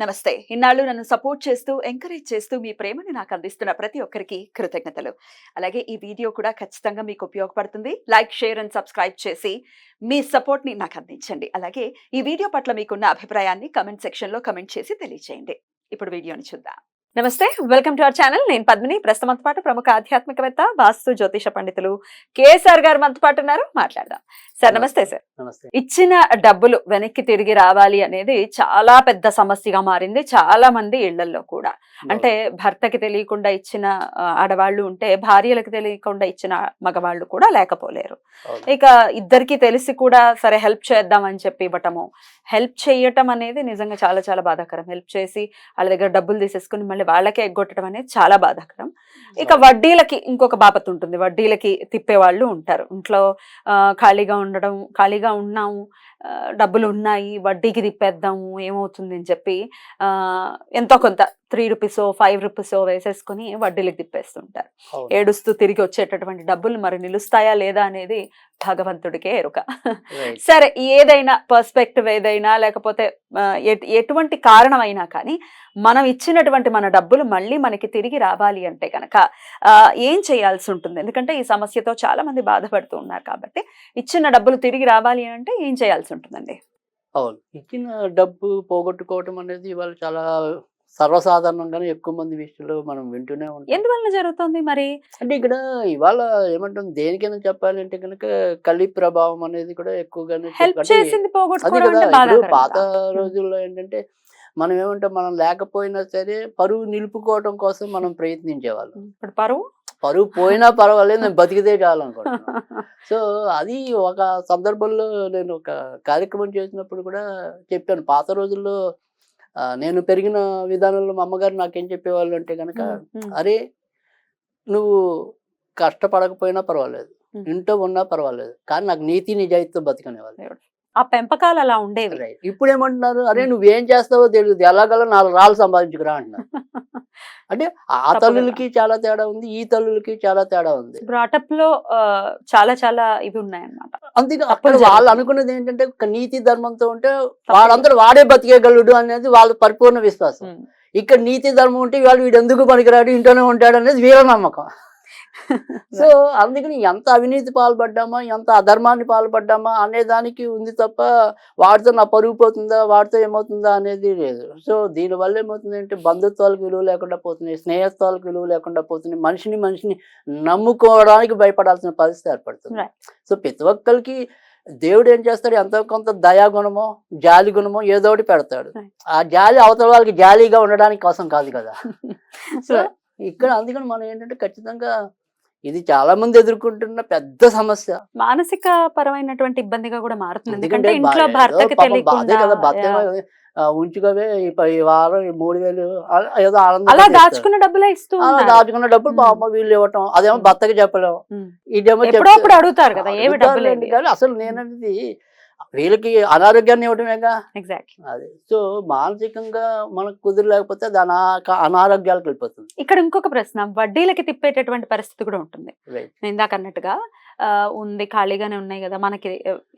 నమస్తే. ఇన్నాళ్ళు నన్ను సపోర్ట్ చేస్తూ, ఎంకరేజ్ చేస్తూ మీ ప్రేమని నాకు అందిస్తున్న ప్రతి ఒక్కరికి కృతజ్ఞతలు. అలాగే ఈ వీడియో కూడా ఖచ్చితంగా మీకు ఉపయోగపడుతుంది. లైక్, షేర్ అండ్ సబ్స్క్రైబ్ చేసి మీ సపోర్ట్‌ని నాకు అందించండి. అలాగే ఈ వీడియో పట్ల మీకున్న అభిప్రాయాన్ని కామెంట్ సెక్షన్‌లో కామెంట్ చేసి తెలియజేయండి. ఇప్పుడు వీడియోని చూద్దాం. నమస్తే, వెల్కమ్ టు అవర్ ఛానల్. నేను పద్మిని. ప్రస్తుతం మనతో పాటు ప్రముఖ ఆధ్యాత్మికవేత్త, వాస్తు జ్యోతిష పండితులు కేఎస్ఆర్ గారు మనతో పాటు ఉన్నారు. మాట్లాడదాం. సార్ నమస్తే. సార్ నమస్తే. ఇచ్చిన డబ్బులు వెనక్కి తిరిగి రావాలి అనేది చాలా పెద్ద సమస్యగా మారింది చాలా మంది ఇళ్లలో కూడా. అంటే భర్తకి తెలియకుండా ఇచ్చిన ఆడవాళ్ళు ఉంటే, భార్యలకు తెలియకుండా ఇచ్చిన మగవాళ్ళు కూడా లేకపోలేరు. ఇక ఇద్దరికి తెలిసి కూడా సరే హెల్ప్ చేద్దాం అని చెప్పి ఇవ్వటము, హెల్ప్ చేయటం అనేది నిజంగా చాలా చాలా బాధాకరం. హెల్ప్ చేసి వాళ్ళ దగ్గర డబ్బులు తీసేసుకుని మళ్ళీ వాళ్ళకే ఎగ్గొట్టడం అనేది చాలా బాధాకరం. ఇక వడ్డీలకి ఇంకొక బాపత్ ఉంటుంది. వడ్డీలకి తిప్పేవాళ్ళు ఉంటారు. ఇంట్లో ఖాళీగా ఉన్నాము, డబ్బులు ఉన్నాయి, వడ్డీకి తిప్పేద్దాము ఏమవుతుంది అని చెప్పి ఎంతో కొంత 3 రూపీసో 5 రూపీసో వేసేసుకుని వడ్డీలకు తిప్పేస్తుంటారు. ఏడుస్తూ తిరిగి వచ్చేటటువంటి డబ్బులు మరి నిలుస్తాయా లేదా అనేది భగవంతుడికే ఎరుక. సరే, ఏదైనా పర్స్పెక్టివ్ ఏదైనా లేకపోతే ఎటువంటి కారణమైనా కానీ మనం ఇచ్చినటువంటి మన డబ్బులు మళ్ళీ మనకి తిరిగి రావాలి అంటే కనుక ఏం చేయాల్సి ఉంటుంది? ఎందుకంటే ఈ సమస్యతో చాలా మంది బాధపడుతూ ఉన్నారు కాబట్టి ఇచ్చిన డబ్బులు తిరిగి రావాలి అంటే ఏం చేయాల్సి ఉంటుందండి? అవును, ఇచ్చిన డబ్బు పోగొట్టుకోవటం అనేది ఇవాళ చాలా సర్వసాధారణంగానే ఎక్కువ మంది విషయంలో మనం వింటూనే ఉంటాం. ఎందువల్ల జరుగుతుంది మరి? అంటే ఇక్కడ ఇవాళ ఏమంటాం, దేనికైనా చెప్పాలంటే కనుక కలి ప్రభావం అనేది కూడా ఎక్కువగానే హెల్ప్ చేసింది అది పోగొట్టుకోవడం కదా. అంటే ఇప్పుడు బాధాకరం పాత కదా. రోజుల్లో ఏంటంటే మనం ఏమంటాం, మనం లేకపోయినా సరే పరువు నిలుపుకోవడం కోసం మనం ప్రయత్నించేవాళ్ళం. ఇప్పుడు పరువు పరువు పోయినా పర్వాలేదు, నేను బతికితే చాలు అనుకుంటున్నాను. సో అది ఒక సందర్భంలో నేను ఒక కార్యక్రమం చేసినప్పుడు కూడా చెప్పాను. పాత రోజుల్లో నేను పెరిగిన విధానంలో మా అమ్మగారు నాకేం చెప్పేవాళ్ళు అంటే కనుక, అరే నువ్వు కష్టపడకపోయినా పర్వాలేదు, ఇంట్లో ఉన్నా పర్వాలేదు, కానీ నాకు నీతి నిజాయితీతో బతికనేవాళ్ళు. ఆ పెంపకాలు అలా ఉండేవి. ఇప్పుడు ఏమంటున్నారు, అరే నువ్వేం చేస్తావో తెలియదు, ఎలాగలా 4 రాళ్ళు సంపాదించుకురా అంటున్నారు. అంటే ఆ తల్లులకి చాలా తేడా ఉంది, ఈ తల్లులకి చాలా తేడా ఉంది. బ్రాటప్ లో చాలా చాలా ఇవి ఉన్నాయన్నమాట. అందుకే అక్కడ వాళ్ళు అనుకున్నది ఏంటంటే ఒక నీతి ధర్మంతో ఉంటే వాళ్ళందరూ వాడే బతికేయగలడు అనేది వాళ్ళ పరిపూర్ణ విశ్వాసం. ఇక్కడ నీతి ధర్మం ఉంటే వాళ్ళు వీడు ఎందుకు పనికిరాడు, ఇంట్లోనే ఉంటాడు అనేది వీళ్ళ నమ్మకం. సో అందుకని ఎంత అవినీతి పాల్పడ్డామా, ఎంత అధర్మాన్ని పాల్పడ్డామా అనే దానికి ఉంది తప్ప వాడితో నా పరుగు పోతుందా, వాడితో ఏమవుతుందా అనేది లేదు. సో దీనివల్ల ఏమవుతుంది అంటే బంధుత్వాలకు విలువ లేకుండా పోతున్నాయి, స్నేహత్వాలకు విలువ లేకుండా పోతున్నాయి, మనిషిని నమ్ముకోవడానికి భయపడాల్సిన పరిస్థితి ఏర్పడుతుంది. సో ప్రతి ఒక్కరికి దేవుడు ఏం చేస్తాడు, ఎంతో కొంత దయాగుణమో జాలి గుణమో ఏదో ఒకటి పెడతాడు. ఆ జాలి అవతల వాళ్ళకి జాలీగా ఉండడానికి కోసం కాదు కదా. సో ఇక్కడ అందుకని మనం ఏంటంటే ఖచ్చితంగా ఇది చాలా మంది ఎదుర్కొంటున్న పెద్ద సమస్య, మానసిక పరమైనటువంటి ఇబ్బందిగా కూడా మారుతుంది. ఎందుకంటే ఇంట్లో భర్తకి తెలియకుండా భర్త ఉంచుకోవే ఈ వారం 3000 ఏదో అలా దాచుకున్న డబ్బులే ఇస్తూ దాచుకున్న డబ్బులు పాప వీళ్ళు ఇవ్వటం, అదేమో భర్తకి చెప్పలేము, ఇదేమో ఎప్పుడప్పుడు అడుగుతారు కదా ఏమి డబ్బులు. కానీ అసలు నేనది వీళ్ళకి అనారోగ్యాన్ని ఇవ్వటమేగా. ఎగ్జాక్ట్లీ. అది సో మానసికంగా మనకు కుదిరలేకపోతే దాని అనారోగ్యాలకు వెళ్ళిపోతుంది. ఇక్కడ ఇంకొక ప్రశ్న, వడ్డీలకి తిప్పేటటువంటి పరిస్థితి కూడా ఉంటుంది. నేను ఇందాక అన్నట్టుగా ఉంది, ఖాళీగానే ఉన్నాయి కదా, మనకి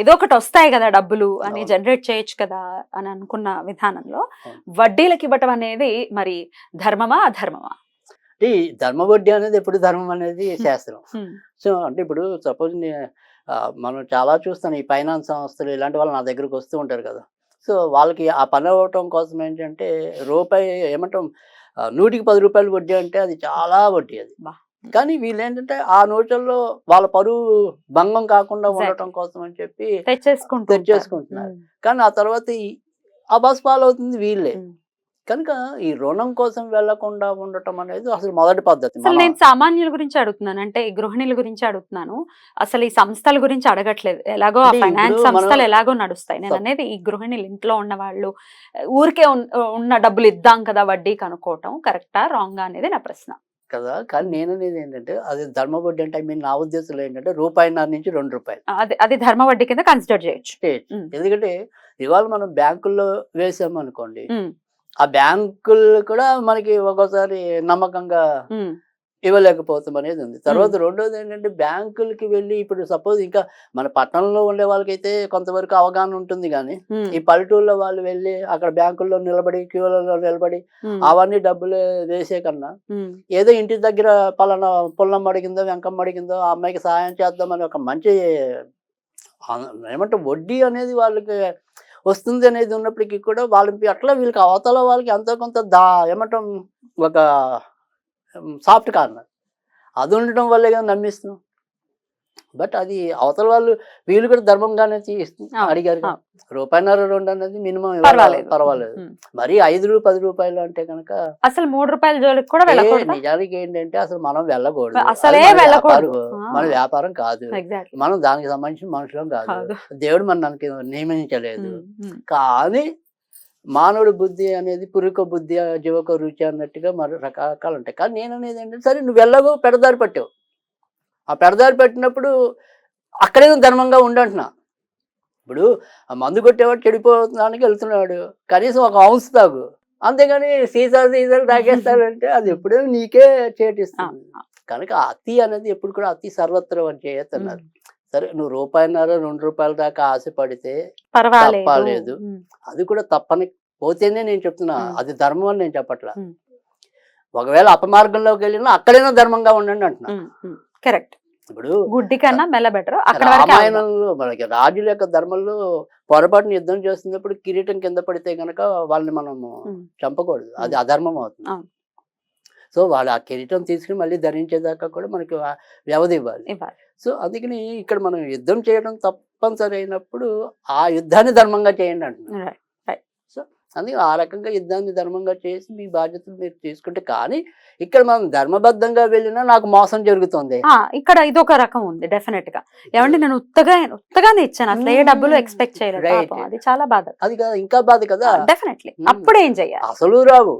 ఏదో ఒకటి వస్తాయి కదా డబ్బులు అని జనరేట్ చేయొచ్చు కదా అని అనుకున్న విధానంలో వడ్డీలకి ఇవ్వటం అనేది మరి ధర్మమా అధర్మమా? ఈ ధర్మ వడ్డీ అనేది ఎప్పుడు ధర్మం అనేది శాస్త్రం. సో అంటే ఇప్పుడు సపోజ్ మనం చాలా చూస్తాను, ఈ ఫైనాన్స్ సంస్థలు ఇలాంటి వాళ్ళు నా దగ్గరకు వస్తూ ఉంటారు కదా. సో వాళ్ళకి ఆ పని అవ్వటం కోసం ఏంటంటే రూపాయి ఏమంటాం 100కి 10 రూపాయలు వడ్డీ అంటే అది చాలా వడ్డీ అది. కానీ వీళ్ళు ఏంటంటే ఆ నోట్లలో వాళ్ళ పరువు భంగం కాకుండా ఉండటం కోసం అని చెప్పి తెచ్చేసుకుంటున్నారు. కానీ ఆ తర్వాత అబాస్ పాలవుతుంది వీళ్ళే. కనుక ఈ రుణం కోసం వెళ్లకుండా ఉండటం అనేది అసలు మొదటి పద్ధతి. నేను సామాన్యుల గురించి అడుగుతున్నాను, అంటే ఈ గృహిణుల గురించి అడుగుతున్నాను, అసలు ఈ సంస్థల గురించి అడగట్లేదు. ఎలాగో ఆ ఫైనాన్స్ సంస్థలు ఎలాగో నడుస్తాయి. నేను అనేది ఈ గృహిణులు, ఇంట్లో ఉన్న వాళ్ళు ఊరికే ఉన్న డబ్బులు ఇద్దాం కదా వడ్డీకి అనుకోవటం కరెక్టా రాంగా అనేది నా ప్రశ్న కదా. కానీ నేను అనేది ఏంటంటే అది ధర్మ వడ్డీ అంటే నా ఉద్దేశంలో ఏంటంటే రూపాయిన్నర నుంచి 2 రూపాయలు అది ధర్మ వడ్డీ కింద కన్సిడర్ చేయొచ్చు. ఎందుకంటే ఇవాళ మనం బ్యాంకుల్లో వేసామనుకోండి, ఆ బ్యాంకులు కూడా మనకి ఒక్కోసారి నమ్మకంగా ఇవ్వలేకపోతాం అనేది ఉంది. తర్వాత రెండోది ఏంటంటే బ్యాంకులకి వెళ్ళి ఇప్పుడు సపోజ్ ఇంకా మన పట్టణంలో ఉండే వాళ్ళకైతే కొంతవరకు అవగాహన ఉంటుంది కానీ ఈ పల్లెటూళ్ళలో వాళ్ళు వెళ్ళి అక్కడ బ్యాంకుల్లో నిలబడి క్యూలలో నిలబడి అవన్నీ డబ్బులు వేసే కన్నా ఏదో ఇంటి దగ్గర పలానా పుల్లమ్మ అడిగిందో వెంకమ్మ అడిగిందో ఆ అమ్మాయికి సహాయం చేద్దామని ఒక మంచి ఏమంటే వడ్డీ అనేది వాళ్ళకి వస్తుంది అనేది ఉన్నప్పటికీ కూడా వాళ్ళకి అట్లా వీళ్ళకి అవతల వాళ్ళకి ఎంతో కొంత ఏమంటాం ఒక సాఫ్ట్ కార్నర్ అది ఉండటం వల్లే కదా నమ్మిస్తున్నాం. బట్ అది అవతల వాళ్ళు వీళ్ళు కూడా ధర్మంగానే అడిగారు. రూపాయన్నర 2 అనేది మినిమం పర్వాలేదు. మరి 5 10 రూపాయలు అంటే కనుక అసలు 3 రూపాయల జోలికి కూడా వెళ్ళకూడదు. నిజానికి ఏంటంటే అసలు మనం వెళ్ళకూడదు. అసలే వెళ్ళకూడదు. మన వ్యాపారం కాదు, మనం దానికి సంబంధించిన మనుషులం కాదు, దేవుడు మనకి నియమించలేదు. కానీ మానవుడి బుద్ధి అనేది పురుక బుద్ధి జీవక రుచి అన్నట్టుగా మరి రకరకాలు ఉంటాయి. కానీ నేను అనేది ఏంటంటే సరే నువ్వు వెళ్ళగో పెడదారి పట్టావు, ఆ పెడదారి పెట్టినప్పుడు అక్కడే ధర్మంగా ఉండంటున్నా. ఇప్పుడు ఆ మందు కొట్టేవాడు చెడిపోవడానికి వెళ్తున్నాడు, కనీసం ఒక ఔన్స్ తాగు, అంతేగాని సీసాలు తాగేస్తాడంటే అది ఎప్పుడైనా నీకే చేటిస్తుంది. కనుక అతి అనేది ఎప్పుడు కూడా అతి సర్వత్రం అని చేయొద్దన్నారు. సరే నువ్వు రూపాయన్నర 2 రూపాయల దాకా ఆశపడితే తప్పలేదు, అది కూడా తప్పని పోతేనే నేను చెప్తున్నా, అది ధర్మం అని నేను చెప్పట్లా. ఒకవేళ అపమార్గంలోకి వెళ్ళినా అక్కడైనా ధర్మంగా ఉండండి అంటున్నా. కరెక్ట్. ఇప్పుడు గుడ్డి కన్నా మెల్ల బెటర్. రామాయణంలో మనకి రాజుల యొక్క ధర్మంలో పొరపాటున యుద్ధం చేస్తున్నప్పుడు కిరీటం కింద పడితే గనక వాళ్ళని మనము చంపకూడదు, అది అధర్మం అవుతుంది. సో వాళ్ళు ఆ కిరీటం తీసుకుని మళ్ళీ ధరించేదాకా కూడా మనకి వ్యవధి ఇవ్వాలి. సో అందుకని ఇక్కడ మనం యుద్ధం చేయడం తప్పనిసరి అయినప్పుడు ఆ యుద్ధాన్ని ధర్మంగా చేయండి అంటున్నాను. సో అందుకే ఆ రకంగా యుద్ధాన్ని ధర్మంగా చేసి మీ బాధ్యతలు మీరు తీసుకుంటే, కానీ ఇక్కడ మనం ధర్మబద్ధంగా వెళ్ళినా నాకు మోసం జరుగుతుంది. ఇక్కడ ఇదొక రకం ఉంది డెఫినెట్ గా. ఏమంటే నేను ఉత్తగానే ఇచ్చాను, అసలు ఏ డబ్బులు ఎక్స్పెక్ట్ చేయలేదు. అది చాలా బాధ. అది కదా ఇంకా బాధ కదా. డెఫినెట్లీ. అప్పుడు ఏం చెయ్యాలి? అసలు రావు,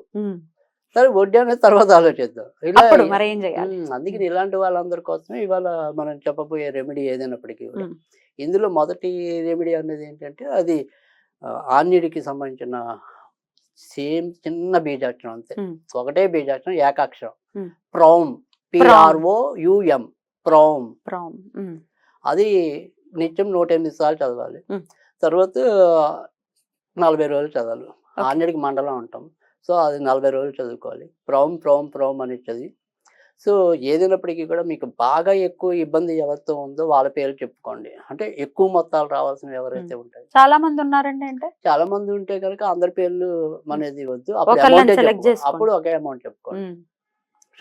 సరే వడ్డీ అనేది తర్వాత ఆలోచిద్దాం. మరి ఏం చేయాలి? అందుకని ఇలాంటి వాళ్ళందరి కోసమే ఇవాళ మనం చెప్పబోయే రెమెడీ ఏదైనప్పటికీ కూడా ఇందులో మొదటి రెమెడీ అనేది ఏంటంటే అది ఆన్యుడికి సంబంధించిన సేమ్ చిన్న బీజాక్షరం, అంతే ఒకటే బీజాక్షరం, ఏకాక్షరం, ప్రౌమ్, PROUM, ప్రౌమ్. అది నిత్యం 108 సార్లు చదవాలి. తర్వాత 40 రోజులు చదవాలి. ఆన్యుడికి మండలం ఉంటాం, సో అది 40 రోజులు చదువుకోవాలి. ప్రౌమ్ అని చదివి, సో ఏదైనప్పటికీ కూడా మీకు బాగా ఎక్కువ ఇబ్బంది ఎవరితో ఉందో వాళ్ళ పేర్లు చెప్పుకోండి. అంటే ఎక్కువ మొత్తాలు రావాల్సినవి ఎవరైతే ఉంటాయి, చాలా మంది ఉన్నారండి, అంటే చాలా మంది ఉంటే కనుక అందరి పేర్లు అనేది వద్దు, అప్పుడు ఒకే అమౌంట్ చెప్పుకోండి.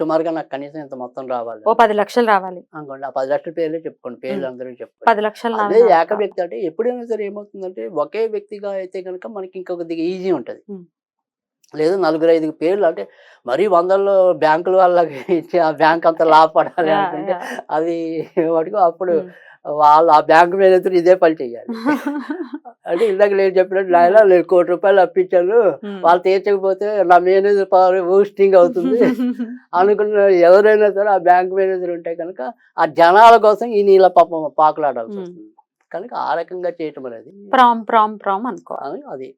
సుమారుగా నాకు కనీసం ఇంత మొత్తం రావాలి, 10 లక్షలు రావాలి అనుకోండి, ఆ 10 లక్షల పేర్లే చెప్పుకోండి, పేర్లు అందరూ చెప్పుకోండి. 10 లక్షలు అదే ఏక వ్యక్తి అంటే ఎప్పుడైనా సరే ఏమవుతుందంటే ఒకే వ్యక్తిగా అయితే కనుక మనకి ఇంకొక ఈజీ ఉంటది. లేదు 4-5 పేర్లు అంటే మరీ 100లో బ్యాంకుల వాళ్ళకి ఇచ్చి ఆ బ్యాంక్ అంతా లాభపడాలి అనుకుంటే అది వాటికి అప్పుడు వాళ్ళు ఆ బ్యాంకు మేనేజర్ ఇదే పని చెయ్యాలి. అంటే ఇందాక నేను చెప్పినట్టు నాయన నేను ₹1 కోటి అప్పించాను, వాళ్ళు తీర్చకపోతే నా మేనేజర్ పవర్ బూస్టింగ్ అవుతుంది అనుకున్న ఎవరైనా సరే ఆ బ్యాంక్ మేనేజర్ ఉంటే కనుక ఆ జనాల కోసం ఈ నీళ్ళ పాపం పాకులాడాల్సి వస్తుంది. కనుక ఆ రకంగా చేయటం అనేది అనుకోవాలి. అది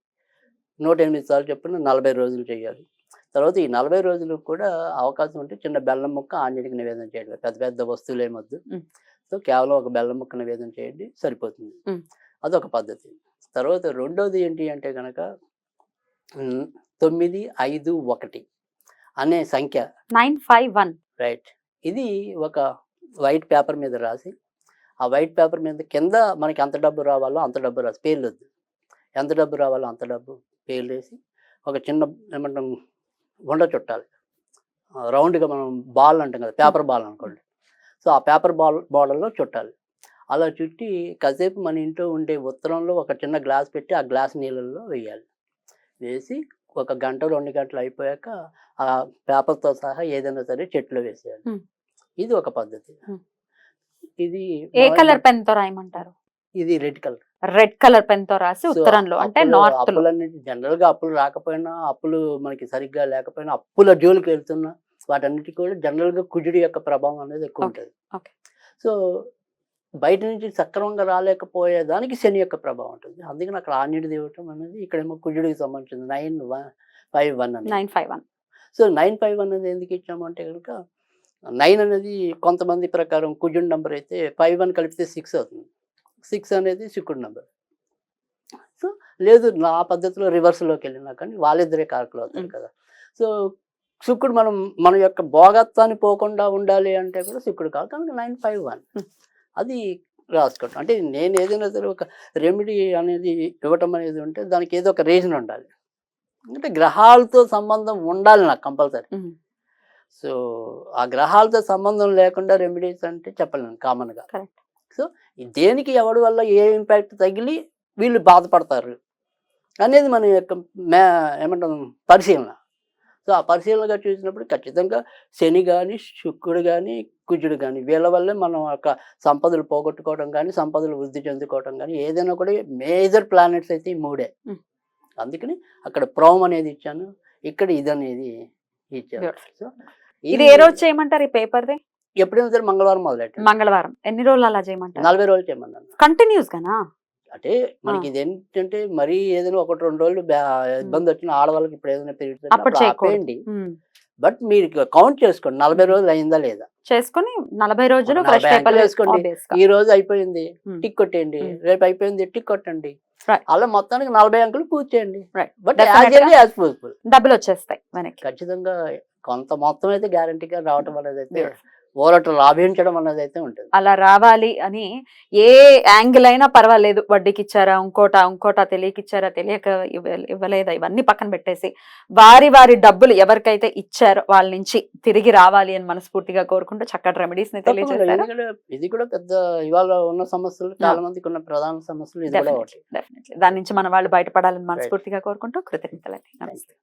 108 సార్లు చెప్పిన 40 రోజులు చేయాలి. తర్వాత ఈ 40 రోజులు కూడా అవకాశం ఉంటే చిన్న బెల్లం ముక్క ఆంజనేయుడికి నివేదన చేయండి, పెద్ద పెద్ద వస్తువులు ఏమొద్దు. సో కేవలం ఒక బెల్లం ముక్క నివేదన చేయండి, సరిపోతుంది. అదొక పద్ధతి. తర్వాత రెండోది ఏంటి అంటే కనుక 951 అనే సంఖ్య, 951 రైట్. ఇది ఒక వైట్ పేపర్ మీద రాసి, ఆ వైట్ పేపర్ మీద కింద మనకి ఎంత డబ్బు రావాలో అంత డబ్బు రాసి, పేర్లు వద్దు, ఎంత డబ్బు రావాలో అంత డబ్బు పేర్లు వేసి ఒక చిన్న ఏమంటాం గుండ చుట్టాలి. రౌండ్గా మనం బాల్ అంటాం కదా, పేపర్ బాల్ అనుకోండి. సో ఆ పేపర్ బాల్లో చుట్టాలి. అలా చుట్టి కాసేపు మన ఇంట్లో ఉండే ఉత్తరంలో ఒక చిన్న గ్లాస్ పెట్టి ఆ గ్లాస్ నీళ్ళల్లో వేయాలి. వేసి 1 గంట 2 గంటలు అయిపోయాక ఆ పేపర్తో సహా ఏదైనా సరే చెట్లో వేసేయాలి. ఇది ఒక పద్ధతి. ఇది ఏ కలర్ పెన్ తో రాయమంటారు? ఇది రెడ్ కలర్ పెన్ తో రాసి ఉత్తరంలో, అంటే నార్త్ లో. జనరల్ గా అప్పులు రాకపోయినా, అప్పులు మనకి సరిగ్గా లేకపోయినా, అప్పుల జోలికి వెళ్తున్నా వాటన్నిటి కూడా జనరల్ గా కుజుడి యొక్క ప్రభావం అనేది ఎక్కువ ఉంటుంది. సో బయట నుంచి సక్రమంగా రాలేకపోయేదానికి శని యొక్క ప్రభావం ఉంటుంది. అందుకని అక్కడ ఆంజనేయుడి దేవటం అనేది ఇక్కడేమో కుజుడికి సంబంధించింది 951 అని. 951. సో 951 అనేది ఎందుకు ఇచ్చాము అంటే కనుక 9 అనేది కొంతమంది ప్రకారం కుజుడి నంబర్ అయితే 5 అని కలిపితే 6 అవుతుంది. 6 అనేది శుక్రుడి నంబర్. సో లేదు నా పద్ధతిలో రివర్స్‌లోకి వెళ్ళినా కానీ వాళ్ళిద్దరే కారకులు అవుతారు కదా! సో శుక్రుడు మన యొక్క భోగత్వాన్ని పోకుండా ఉండాలి అంటే కూడా శుక్రుడు కావాలి. కనుక 951 అది రాసుకోవటం. అంటే నేను ఏదైనా సరే ఒక రెమెడీ అనేది ఇవ్వటం అనేది ఉంటే దానికి ఏదో ఒక రీజన్ ఉండాలి. అంటే గ్రహాలతో సంబంధం ఉండాలి నాకు కంపల్సరీ. సో ఆ గ్రహాలతో సంబంధం లేకుండా రెమెడీస్ అంటే చెప్పలేను కామన్గా. సో దేనికి ఎవడి వల్ల ఏ ఇంపాక్ట్ తగిలి వీళ్ళు బాధపడతారు అనేది మన యొక్క ఏమంటాం పరిశీలన. సో ఆ పరిశీలనగా చూసినప్పుడు ఖచ్చితంగా శని కానీ శుక్రుడు కానీ కుజుడు కానీ వీళ్ళ వల్లే మనం యొక్క సంపదలు పోగొట్టుకోవడం కానీ సంపదలు వృద్ధి చెందుకోవడం కానీ ఏదైనా కూడా మేజర్ ప్లానెట్స్ అయితే ఈ 3. అందుకని అక్కడ ప్రోమ్ అనేది ఇచ్చాను, ఇక్కడ ఇది అనేది ఇచ్చాను. సో ఇది ఏ రోజు చేయమంటారు ఈ పేపర్ది? ఎప్పుడైనా సరే మంగళవారం మొదలెట్టాను. మంగళవారం. ఎన్ని రోజులు అలా చేయమంటారు? 40 రోజులు చేయమన్నాను. కంటిన్యూస్ గానా? అంటే మనకి ఇది ఏంటంటే మరీ ఏదైనా 1-2 రోజులు ఇబ్బంది వచ్చిన ఆడవాళ్ళకి ఇప్పుడు ఏదైనా అప్పుడు ఆపేయండి. బట్ మీరు కౌంట్ చేసుకోండి 40 రోజులు అయిందా లేదా చేసుకొని 40 రోజులు ఫ్రెష్ 40 పేపర్ వేసుకోండి. ఈ రోజు అయిపోయింది టిక్ కొట్టేయండి, రేపు అయిపోయింది టిక్ కొట్టండి. అలా మొత్తానికి 40 అంకెలు పూర్తి చేయండి. బట్ యాజ్ పాసిబుల్ డబ్బులు వచ్చేస్తాయి వెనక్కి. ఖచ్చితంగా కొంత మొత్తం అయితే గ్యారంటీగా రావటం అనేది అయితే ఊరట లాభించడం అనేది అయితే ఉంటుంది. అలా రావాలి అని ఏ యాంగిల్ అయినా పర్వాలేదు, వడ్డీకి ఇచ్చారా ఇంకోటా తెలియక ఇచ్చారా తెలియక ఇవ్వలేదా ఇవన్నీ పక్కన పెట్టేసి వారి డబ్బులు ఎవరికైతే ఇచ్చారో వాళ్ళ నుంచి తిరిగి రావాలి అని మనస్ఫూర్తిగా కోరుకుంటూ చక్కటి రెమెడీస్ ని తెలియజేస్తారు. ఇది కూడా పెద్ద ఇవాళ ఉన్న సమస్యలు చాలా మందికి ఉన్న ప్రధాన సమస్యలు ఇది కూడా ఒకటి. దాని నుంచి మన వాళ్ళు బయటపడాలని మనస్ఫూర్తిగా కోరుకుంటూ కృతజ్ఞతలండి. నమస్తే.